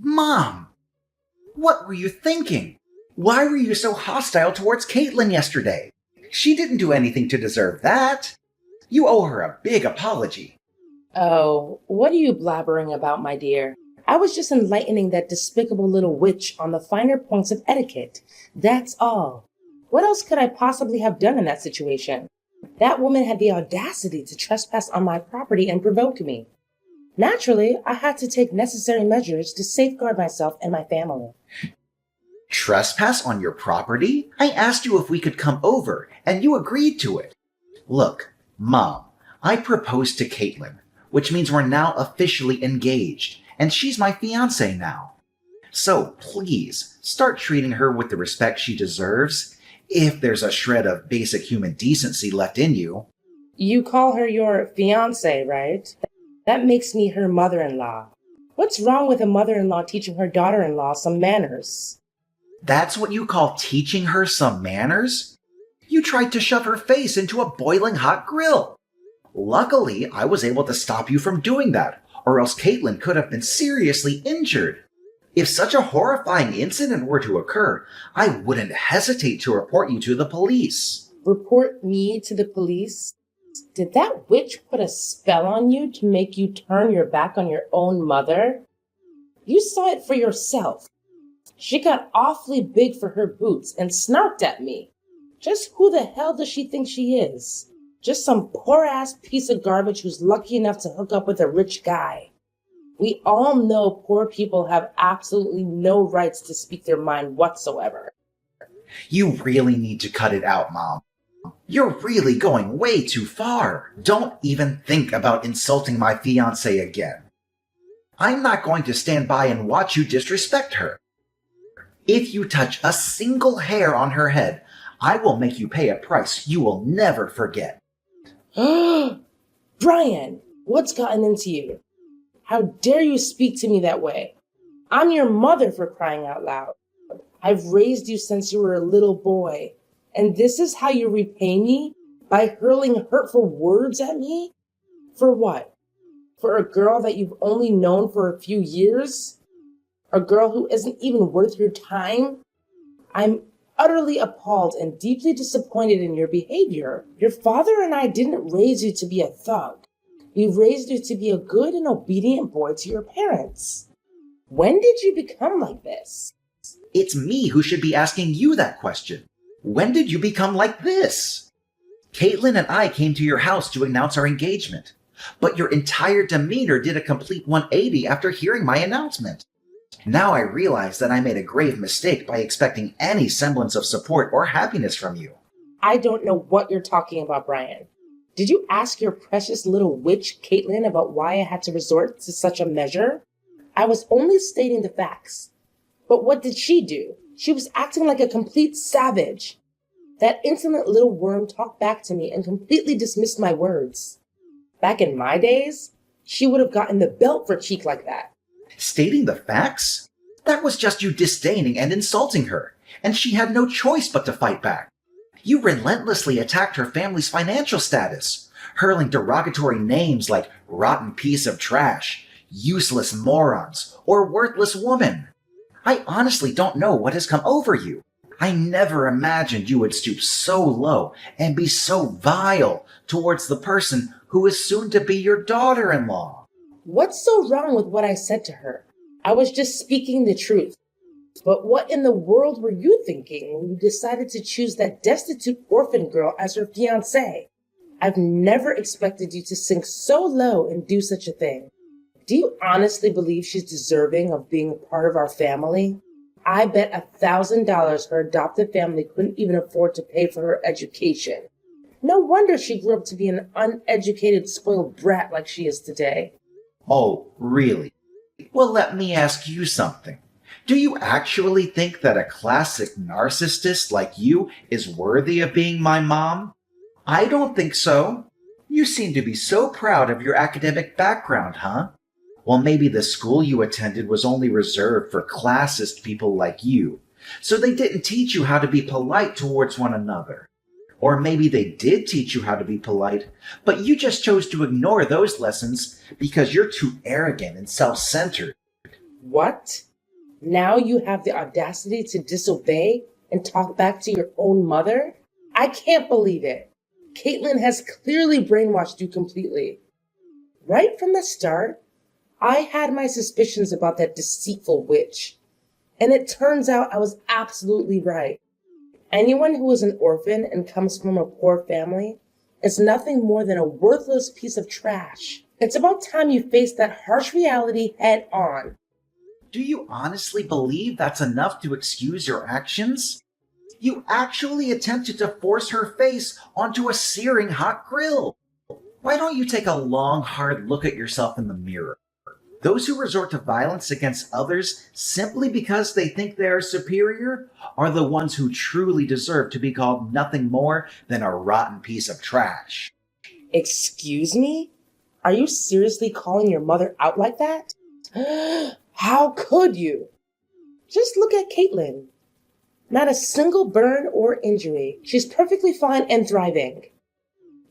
Mom, what were you thinking? Why were you so hostile towards Caitlin yesterday? She didn't do anything to deserve that. You owe her a big apology. Oh, what are you blabbering about, my dear? I was just enlightening that despicable little witch on the finer points of etiquette. That's all. What else could I possibly have done in that situation? That woman had the audacity to trespass on my property and provoke me. Naturally, I had to take necessary measures to safeguard myself and my family. Trespass on your property? I asked you if we could come over, and you agreed to it. Look, Mom, I proposed to Caitlin, which means we're now officially engaged, and she's my fiancé now. So please, start treating her with the respect she deserves, if there's a shred of basic human decency left in you. You call her your fiancé, right? That makes me her mother-in-law. What's wrong with a mother-in-law teaching her daughter-in-law some manners? That's what you call teaching her some manners? You tried to shove her face into a boiling hot grill. Luckily, I was able to stop you from doing that, or else Caitlin could have been seriously injured. If such a horrifying incident were to occur, I wouldn't hesitate to report you to the police. Report me to the police? Did that witch put a spell on you to make you turn your back on your own mother? You saw it for yourself. She got awfully big for her boots and snarked at me. Just who the hell does she think she is? Just some poor-ass piece of garbage who's lucky enough to hook up with a rich guy. We all know poor people have absolutely no rights to speak their mind whatsoever. You really need to cut it out, Mom. You're really going way too far. Don't even think about insulting my fiancé again. I'm not going to stand by and watch you disrespect her. If you touch a single hair on her head, I will make you pay a price you will never forget. Brian, what's gotten into you? How dare you speak to me that way? I'm your mother, for crying out loud. I've raised you since you were a little boy, and this is how you repay me? By hurling hurtful words at me? For what? For a girl that you've only known for a few years? A girl who isn't even worth your time? I'm utterly appalled and deeply disappointed in your behavior. Your father and I didn't raise you to be a thug. We raised you to be a good and obedient boy to your parents. When did you become like this? It's me who should be asking you that question. When did you become like this? Caitlin and I came to your house to announce our engagement, but your entire demeanor did a complete 180 after hearing my announcement. Now I realize that I made a grave mistake by expecting any semblance of support or happiness from you. I don't know what you're talking about, Brian. Did you ask your precious little witch, Caitlin, about why I had to resort to such a measure? I was only stating the facts. But what did she do? She was acting like a complete savage. That insolent little worm talked back to me and completely dismissed my words. Back in my days, she would have gotten the belt for cheek like that. Stating the facts? That was just you disdaining and insulting her, and she had no choice but to fight back. You relentlessly attacked her family's financial status, hurling derogatory names like rotten piece of trash, useless morons, or worthless woman. I honestly don't know what has come over you. I never imagined you would stoop so low and be so vile towards the person who is soon to be your daughter-in-law. What's so wrong with what I said to her? I was just speaking the truth. But what in the world were you thinking when you decided to choose that destitute orphan girl as your fiancé? I've never expected you to sink so low and do such a thing. Do you honestly believe she's deserving of being a part of our family? I bet $1,000 her adoptive family couldn't even afford to pay for her education. No wonder she grew up to be an uneducated, spoiled brat like she is today. Oh, really? Well, let me ask you something. Do you actually think that a classic narcissist like you is worthy of being my mom? I don't think so. You seem to be so proud of your academic background, huh? Well, maybe the school you attended was only reserved for classist people like you, so they didn't teach you how to be polite towards one another. Or maybe they did teach you how to be polite, but you just chose to ignore those lessons because you're too arrogant and self-centered. What? Now you have the audacity to disobey and talk back to your own mother? I can't believe it. Caitlin has clearly brainwashed you completely. Right from the start, I had my suspicions about that deceitful witch. And it turns out I was absolutely right. Anyone who is an orphan and comes from a poor family is nothing more than a worthless piece of trash. It's about time you face that harsh reality head on. Do you honestly believe that's enough to excuse your actions? You actually attempted to force her face onto a searing hot grill. Why don't you take a long, hard look at yourself in the mirror? Those who resort to violence against others simply because they think they are superior are the ones who truly deserve to be called nothing more than a rotten piece of trash. Excuse me? Are you seriously calling your mother out like that? How could you? Just look at Caitlin. Not a single burn or injury. She's perfectly fine and thriving.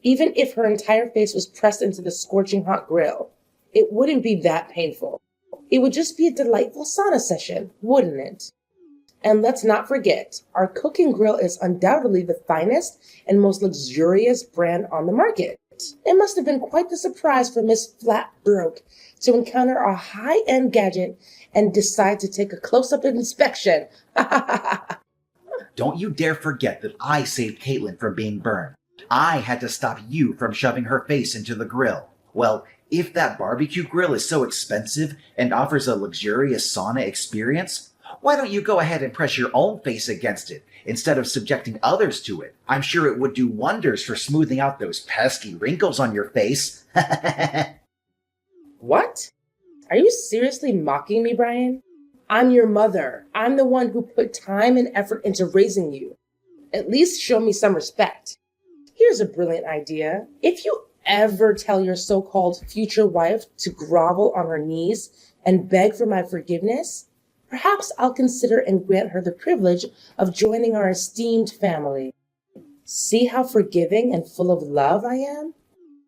Even if her entire face was pressed into the scorching hot grill, it wouldn't be that painful. It would just be a delightful sauna session, wouldn't it? And let's not forget, our cooking grill is undoubtedly the finest and most luxurious brand on the market. It must have been quite the surprise for Miss Flatbroke to encounter a high-end gadget and decide to take a close-up inspection. Don't you dare forget that I saved Caitlin from being burned. I had to stop you from shoving her face into the grill. Well, if that barbecue grill is so expensive and offers a luxurious sauna experience, why don't you go ahead and press your own face against it instead of subjecting others to it? I'm sure it would do wonders for smoothing out those pesky wrinkles on your face. What? Are you seriously mocking me, Brian? I'm your mother. I'm the one who put time and effort into raising you. At least show me some respect. Here's a brilliant idea. If you ever tell your so-called future wife to grovel on her knees and beg for my forgiveness, perhaps I'll consider and grant her the privilege of joining our esteemed family. See how forgiving and full of love I am?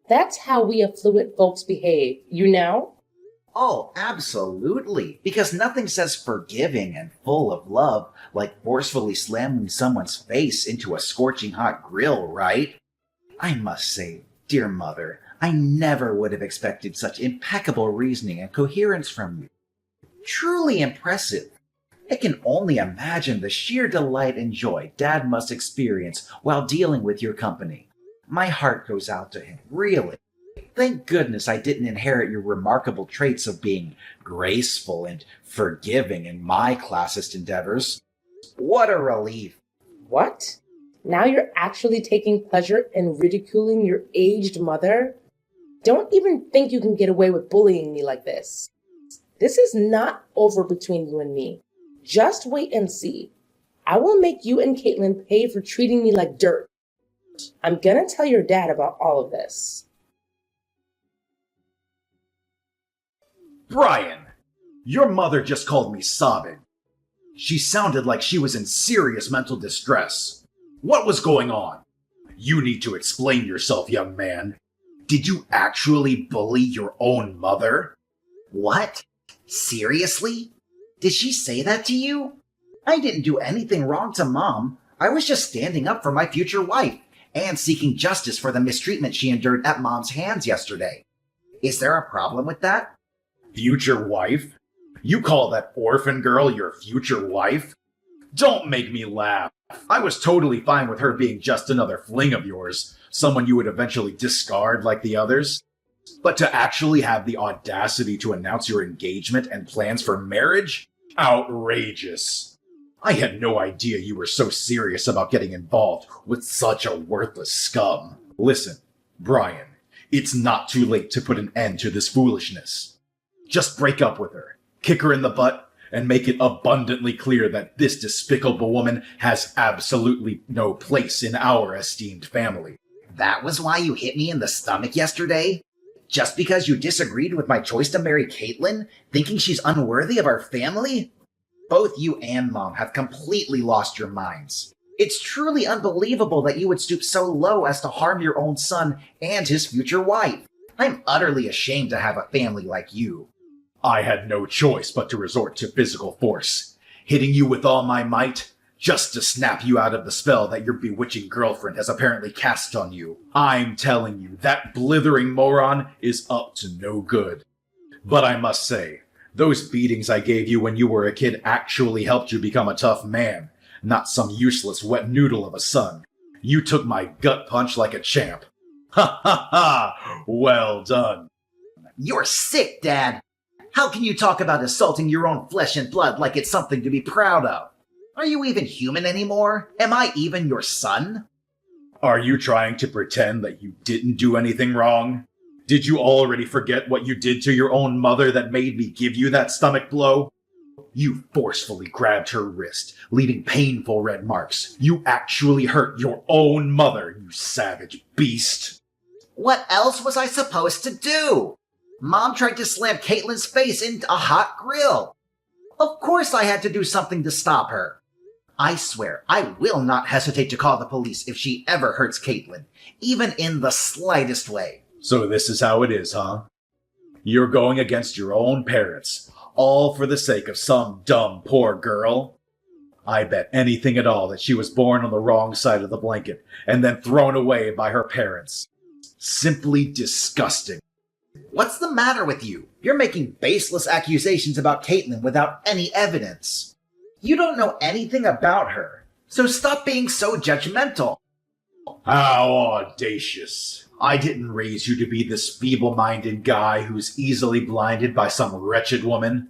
That's how we affluent folks behave, you know? Oh, absolutely. Because nothing says forgiving and full of love like forcefully slamming someone's face into a scorching hot grill, right? I must say, dear mother, I never would have expected such impeccable reasoning and coherence from you. Truly impressive. I can only imagine the sheer delight and joy Dad must experience while dealing with your company. My heart goes out to him, really. Thank goodness I didn't inherit your remarkable traits of being graceful and forgiving in my classist endeavors. What a relief. What? Now you're actually taking pleasure in ridiculing your aged mother? Don't even think you can get away with bullying me like this. This is not over between you and me. Just wait and see. I will make you and Caitlin pay for treating me like dirt. I'm gonna tell your dad about all of this. Brian, your mother just called me sobbing. She sounded like she was in serious mental distress. What was going on? You need to explain yourself, young man. Did you actually bully your own mother? What? Seriously? Did she say that to you? I didn't do anything wrong to Mom. I was just standing up for my future wife and seeking justice for the mistreatment she endured at Mom's hands yesterday. Is there a problem with that? Future wife? You call that orphan girl your future wife? Don't make me laugh. I was totally fine with her being just another fling of yours, someone you would eventually discard like the others. But to actually have the audacity to announce your engagement and plans for marriage? Outrageous. I had no idea you were so serious about getting involved with such a worthless scum. Listen, Brian, it's not too late to put an end to this foolishness. Just break up with her, kick her in the butt, and make it abundantly clear that this despicable woman has absolutely no place in our esteemed family. That was why you hit me in the stomach yesterday? Just because you disagreed with my choice to marry Caitlin, thinking she's unworthy of our family? Both you and Mom have completely lost your minds. It's truly unbelievable that you would stoop so low as to harm your own son and his future wife. I'm utterly ashamed to have a family like you. I had no choice but to resort to physical force, hitting you with all my might, just to snap you out of the spell that your bewitching girlfriend has apparently cast on you. I'm telling you, that blithering moron is up to no good. But I must say, those beatings I gave you when you were a kid actually helped you become a tough man, not some useless wet noodle of a son. You took my gut punch like a champ. Ha ha ha! Well done. You're sick, Dad. How can you talk about assaulting your own flesh and blood like it's something to be proud of? Are you even human anymore? Am I even your son? Are you trying to pretend that you didn't do anything wrong? Did you already forget what you did to your own mother that made me give you that stomach blow? You forcefully grabbed her wrist, leaving painful red marks. You actually hurt your own mother, you savage beast. What else was I supposed to do? Mom tried to slam Caitlin's face into a hot grill. Of course I had to do something to stop her. I swear, I will not hesitate to call the police if she ever hurts Caitlin, even in the slightest way. So this is how it is, huh? You're going against your own parents, all for the sake of some dumb poor girl? I bet anything at all that she was born on the wrong side of the blanket and then thrown away by her parents. Simply disgusting. What's the matter with you? You're making baseless accusations about Caitlin without any evidence. You don't know anything about her, so stop being so judgmental. How audacious. I didn't raise you to be this feeble-minded guy who's easily blinded by some wretched woman.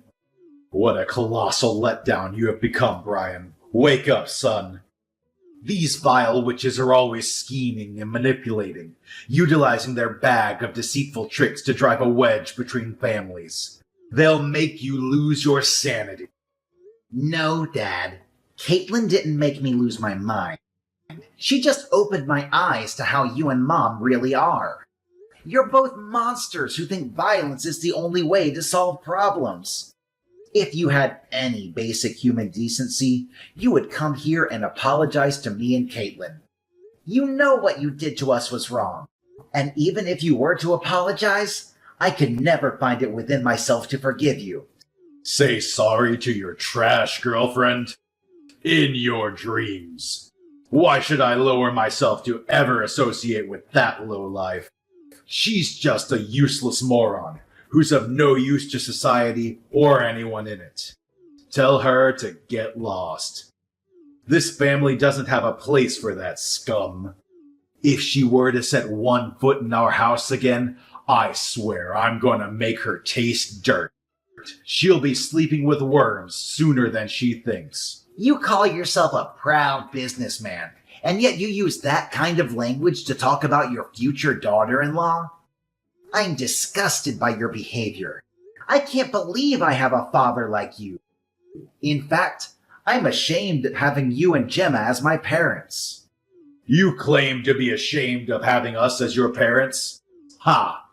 What a colossal letdown you have become, Brian. Wake up, son. These vile witches are always scheming and manipulating, utilizing their bag of deceitful tricks to drive a wedge between families. They'll make you lose your sanity. No, Dad. Caitlin didn't make me lose my mind. She just opened my eyes to how you and Mom really are. You're both monsters who think violence is the only way to solve problems. If you had any basic human decency, you would come here and apologize to me and Caitlin. You know what you did to us was wrong. And even if you were to apologize, I could never find it within myself to forgive you. Say sorry to your trash girlfriend? In your dreams. Why should I lower myself to ever associate with that lowlife? She's just a useless moron who's of no use to society or anyone in it. Tell her to get lost. This family doesn't have a place for that scum. If she were to set one foot in our house again, I swear I'm gonna make her taste dirt. She'll be sleeping with worms sooner than she thinks. You call yourself a proud businessman, and yet you use that kind of language to talk about your future daughter-in-law? I'm disgusted by your behavior. I can't believe I have a father like you. In fact, I'm ashamed at having you and Gemma as my parents. You claim to be ashamed of having us as your parents? Ha!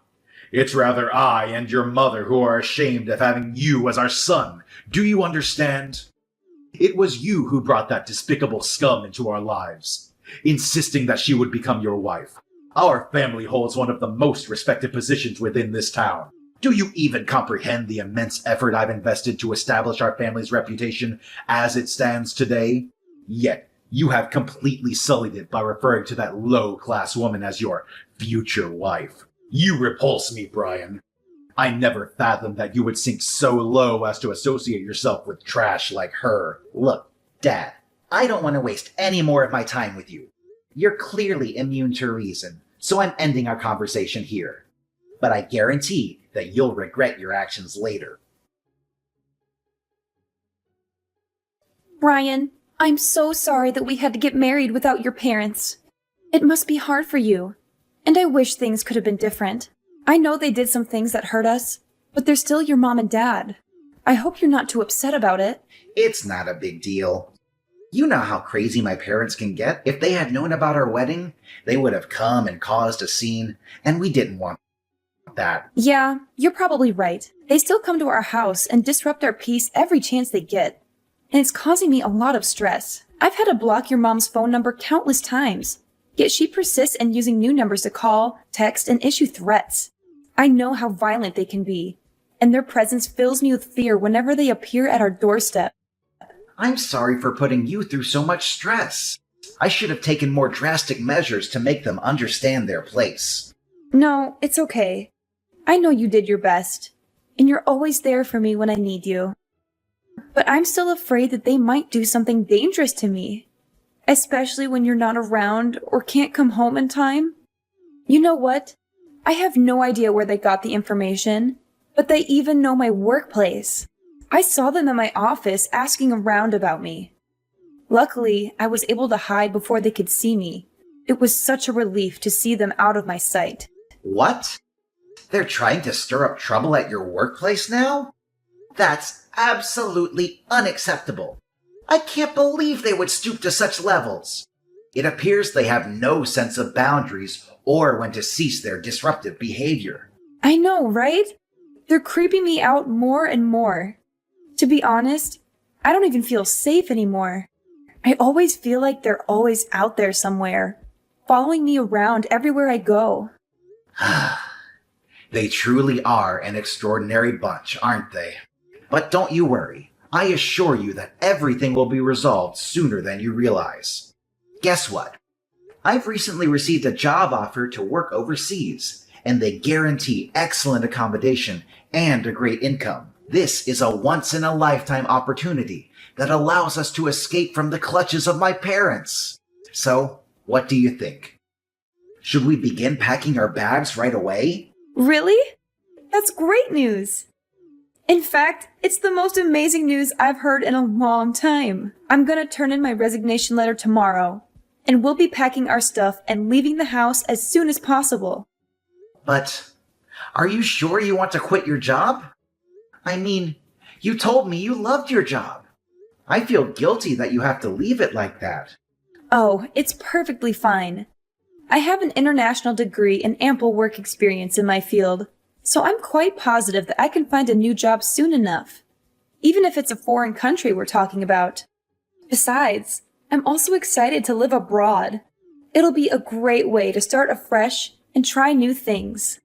It's rather I and your mother who are ashamed of having you as our son. Do you understand? It was you who brought that despicable scum into our lives, insisting that she would become your wife. Our family holds one of the most respected positions within this town. Do you even comprehend the immense effort I've invested to establish our family's reputation as it stands today? Yet, you have completely sullied it by referring to that low-class woman as your future wife. You repulse me, Brian. I never fathomed that you would sink so low as to associate yourself with trash like her. Look, Dad, I don't want to waste any more of my time with you. You're clearly immune to reason, so I'm ending our conversation here. But I guarantee that you'll regret your actions later. Brian, I'm so sorry that we had to get married without your parents. It must be hard for you. And I wish things could have been different. I know they did some things that hurt us, but they're still your mom and dad. I hope you're not too upset about it. It's not a big deal. You know how crazy my parents can get. If they had known about our wedding, they would have come and caused a scene, and we didn't want that. Yeah, you're probably right. They still come to our house and disrupt our peace every chance they get. And it's causing me a lot of stress. I've had to block your mom's phone number countless times. Yet she persists in using new numbers to call, text, and issue threats. I know how violent they can be. and their presence fills me with fear whenever they appear at our doorstep. I'm sorry for putting you through so much stress. I should have taken more drastic measures to make them understand their place. No, it's okay. I know you did your best, and you're always there for me when I need you. But I'm still afraid that they might do something dangerous to me, especially when you're not around or can't come home in time. You know what? I have no idea where they got the information, but they even know my workplace. I saw them in my office asking around about me. Luckily, I was able to hide before they could see me. It was such a relief to see them out of my sight. What? They're trying to stir up trouble at your workplace now? That's absolutely unacceptable. I can't believe they would stoop to such levels. It appears they have no sense of boundaries or when to cease their disruptive behavior. I know, right? They're creeping me out more and more. To be honest, I don't even feel safe anymore. I always feel like they're always out there somewhere, following me around everywhere I go. They truly are an extraordinary bunch, aren't they? But don't you worry. I assure you that everything will be resolved sooner than you realize. Guess what? I've recently received a job offer to work overseas, and they guarantee excellent accommodation and a great income. This is a once-in-a-lifetime opportunity that allows us to escape from the clutches of my parents. So, what do you think? Should we begin packing our bags right away? Really? That's great news! In fact, it's the most amazing news I've heard in a long time. I'm gonna turn in my resignation letter tomorrow, and we'll be packing our stuff and leaving the house as soon as possible. But, are you sure you want to quit your job? I mean, you told me you loved your job. I feel guilty that you have to leave it like that. Oh, it's perfectly fine. I have an international degree and ample work experience in my field, so I'm quite positive that I can find a new job soon enough, even if it's a foreign country we're talking about. Besides, I'm also excited to live abroad. It'll be a great way to start afresh and try new things.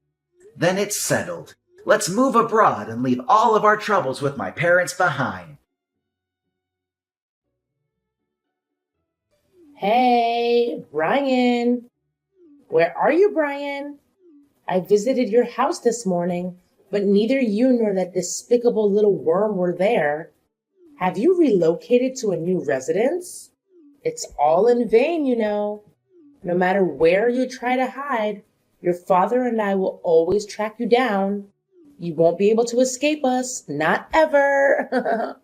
Then it's settled. Let's move abroad and leave all of our troubles with my parents behind. Hey, Brian. Where are you, Brian? I visited your house this morning, but neither you nor that despicable little worm were there. Have you relocated to a new residence? It's all in vain, you know. No matter where you try to hide, your father and I will always track you down. You won't be able to escape us, not ever.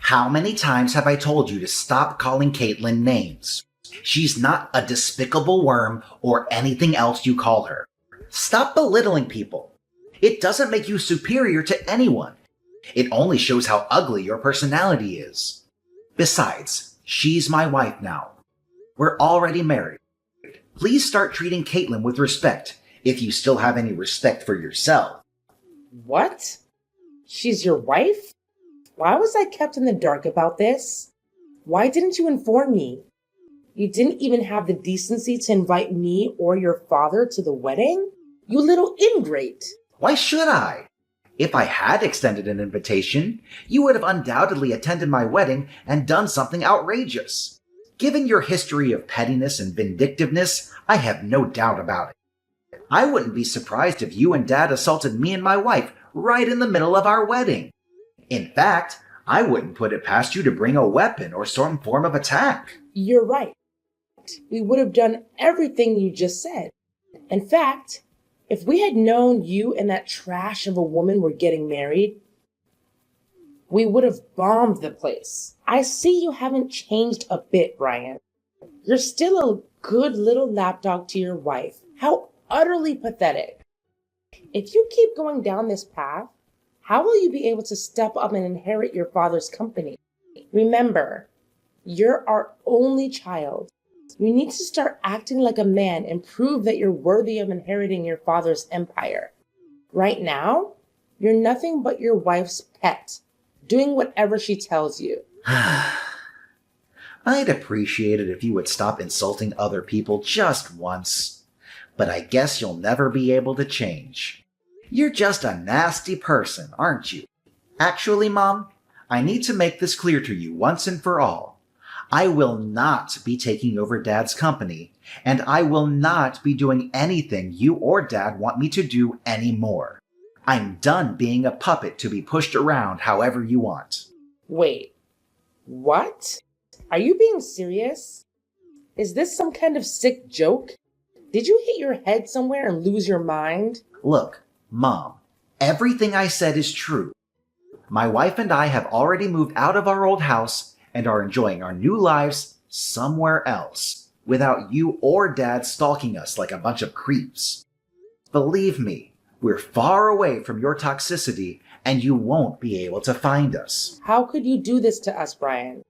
How many times have I told you to stop calling Caitlin names? She's not a despicable worm or anything else you call her. Stop belittling people. It doesn't make you superior to anyone. It only shows how ugly your personality is. Besides, she's my wife now. We're already married. Please start treating Caitlin with respect, if you still have any respect for yourself. What? She's your wife? Why was I kept in the dark about this? Why didn't you inform me? You didn't even have the decency to invite me or your father to the wedding? You little ingrate. Why should I? If I had extended an invitation, you would have undoubtedly attended my wedding and done something outrageous. Given your history of pettiness and vindictiveness, I have no doubt about it. I wouldn't be surprised if you and Dad assaulted me and my wife right in the middle of our wedding. In fact, I wouldn't put it past you to bring a weapon or some form of attack. You're right. We would have done everything you just said. In fact, if we had known you and that trash of a woman were getting married, we would have bombed the place. I see you haven't changed a bit, Brian. You're still a good little lapdog to your wife. How utterly pathetic. If you keep going down this path, how will you be able to step up and inherit your father's company? Remember, you're our only child. You need to start acting like a man and prove that you're worthy of inheriting your father's empire. Right now, you're nothing but your wife's pet, doing whatever she tells you. I'd appreciate it if you would stop insulting other people just once. But I guess you'll never be able to change. You're just a nasty person, aren't you? Actually, Mom, I need to make this clear to you once and for all. I will not be taking over Dad's company, and I will not be doing anything you or Dad want me to do anymore. I'm done being a puppet to be pushed around however you want. Wait, what? Are you being serious? Is this some kind of sick joke? Did you hit your head somewhere and lose your mind? Look, Mom, everything I said is true. My wife and I have already moved out of our old house and are enjoying our new lives somewhere else, without you or Dad stalking us like a bunch of creeps. Believe me, we're far away from your toxicity, and you won't be able to find us. How could you do this to us, Brian?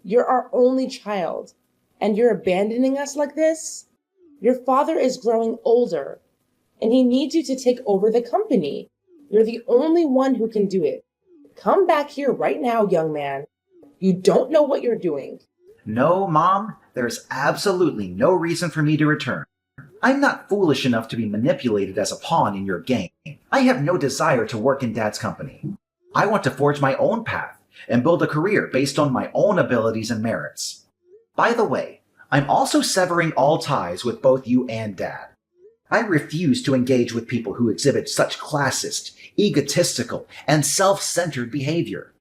You're our only child, and you're abandoning us like this? Your father is growing older, and he needs you to take over the company. You're the only one who can do it. Come back here right now, young man. You don't know what you're doing. No, Mom, there's absolutely no reason for me to return. I'm not foolish enough to be manipulated as a pawn in your game. I have no desire to work in Dad's company. I want to forge my own path and build a career based on my own abilities and merits. By the way, I'm also severing all ties with both you and Dad. I refuse to engage with people who exhibit such classist, egotistical, and self-centered behavior.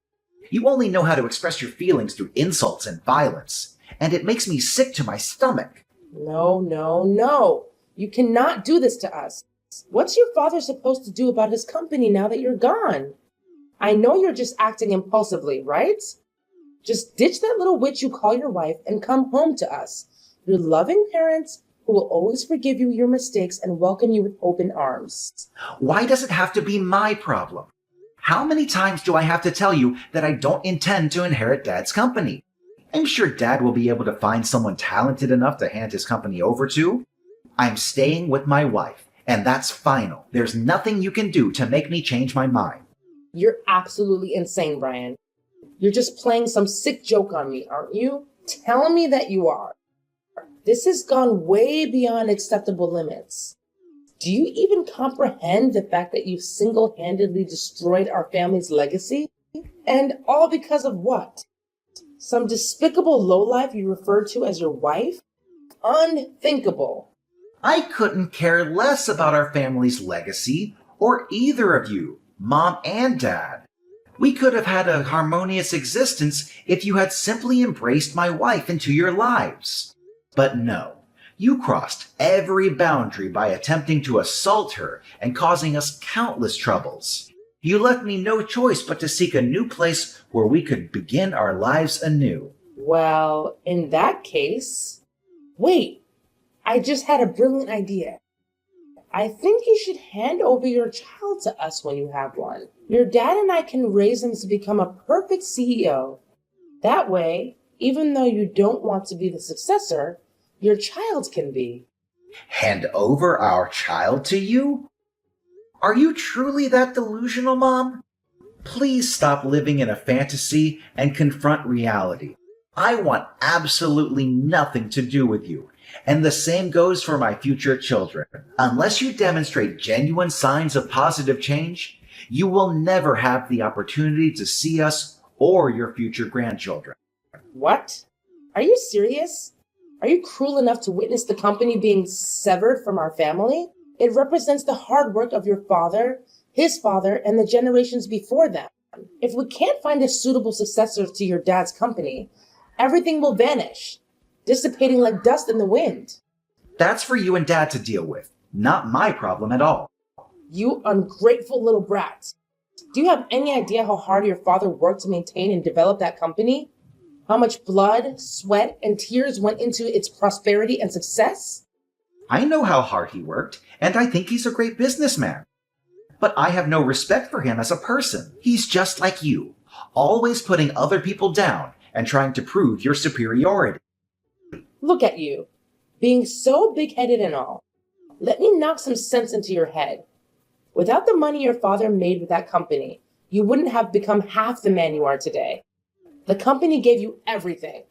You only know how to express your feelings through insults and violence, and it makes me sick to my stomach. No. You cannot do this to us. What's your father supposed to do about his company now that you're gone? I know you're just acting impulsively, right? Just ditch that little witch you call your wife and come home to us. Your loving parents who will always forgive you your mistakes and welcome you with open arms. Why does it have to be my problem? How many times do I have to tell you that I don't intend to inherit Dad's company? I'm sure Dad will be able to find someone talented enough to hand his company over to. I'm staying with my wife, and that's final. There's nothing you can do to make me change my mind. You're absolutely insane, Brian. You're just playing some sick joke on me, aren't you? Tell me that you are. This has gone way beyond acceptable limits. Do you even comprehend the fact that you've single-handedly destroyed our family's legacy? And all because of what? Some despicable lowlife you refer to as your wife? Unthinkable. I couldn't care less about our family's legacy, or either of you, Mom and Dad. We could have had a harmonious existence if you had simply embraced my wife into your lives. But no. You crossed every boundary by attempting to assault her and causing us countless troubles. You left me no choice but to seek a new place where we could begin our lives anew. Well, in that case... Wait, I just had a brilliant idea. I think you should hand over your child to us when you have one. Your dad and I can raise him to become a perfect CEO. That way, even though you don't want to be the successor, your child can be. Hand over our child to you? Are you truly that delusional, Mom? Please stop living in a fantasy and confront reality. I want absolutely nothing to do with you, and the same goes for my future children. Unless you demonstrate genuine signs of positive change, you will never have the opportunity to see us or your future grandchildren. What? Are you serious? Are you cruel enough to witness the company being severed from our family? It represents the hard work of your father, his father, and the generations before them. If we can't find a suitable successor to your dad's company, everything will vanish, dissipating like dust in the wind. That's for you and Dad to deal with, not my problem at all. You ungrateful little brat. Do you have any idea how hard your father worked to maintain and develop that company? How much blood, sweat, and tears went into its prosperity and success? I know how hard he worked, and I think he's a great businessman. But I have no respect for him as a person. He's just like you, always putting other people down and trying to prove your superiority. Look at you, being so big-headed and all. Let me knock some sense into your head. Without the money your father made with that company, you wouldn't have become half the man you are today. The company gave you everything,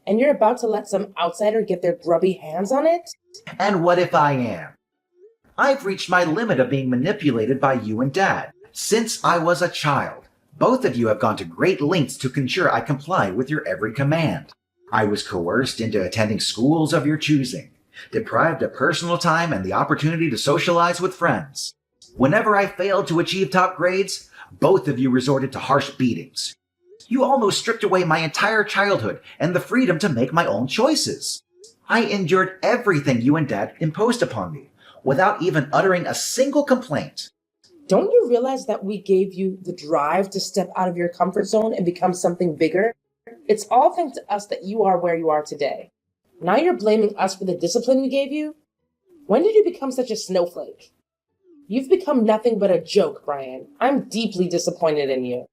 and you're about to let some outsider get their grubby hands on it? And what if I am? I've reached my limit of being manipulated by you and Dad. Since I was a child, both of you have gone to great lengths to ensure I complied with your every command. I was coerced into attending schools of your choosing, deprived of personal time and the opportunity to socialize with friends. Whenever I failed to achieve top grades, both of you resorted to harsh beatings. You almost stripped away my entire childhood and the freedom to make my own choices. I endured everything you and Dad imposed upon me, without even uttering a single complaint. Don't you realize that we gave you the drive to step out of your comfort zone and become something bigger? It's all thanks to us that you are where you are today. Now you're blaming us for the discipline we gave you? When did you become such a snowflake? You've become nothing but a joke, Brian. I'm deeply disappointed in you.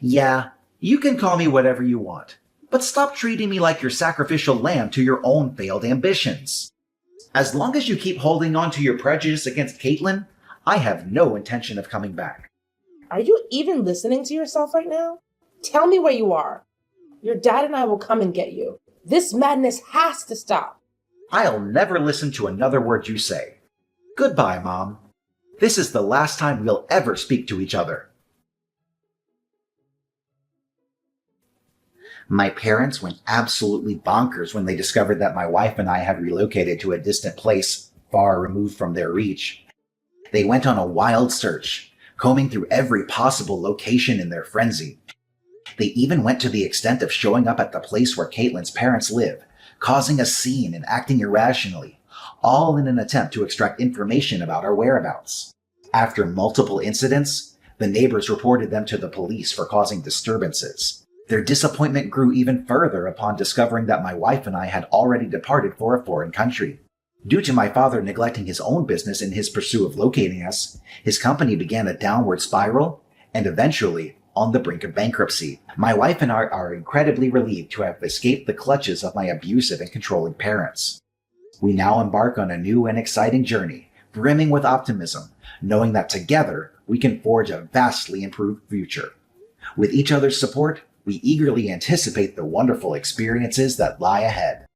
Yeah, you can call me whatever you want, but stop treating me like your sacrificial lamb to your own failed ambitions. As long as you keep holding on to your prejudice against Caitlin, I have no intention of coming back. Are you even listening to yourself right now? Tell me where you are. Your dad and I will come and get you. This madness has to stop. I'll never listen to another word you say. Goodbye, Mom. This is the last time we'll ever speak to each other. My parents went absolutely bonkers when they discovered that my wife and I had relocated to a distant place far removed from their reach. They went on a wild search, combing through every possible location in their frenzy. They even went to the extent of showing up at the place where Caitlin's parents live, causing a scene and acting irrationally, all in an attempt to extract information about our whereabouts. After multiple incidents, the neighbors reported them to the police for causing disturbances. Their disappointment grew even further upon discovering that my wife and I had already departed for a foreign country. Due to my father neglecting his own business in his pursuit of locating us, his company began a downward spiral and eventually on the brink of bankruptcy. My wife and I are incredibly relieved to have escaped the clutches of my abusive and controlling parents. We now embark on a new and exciting journey, brimming with optimism, knowing that together we can forge a vastly improved future. With each other's support, we eagerly anticipate the wonderful experiences that lie ahead.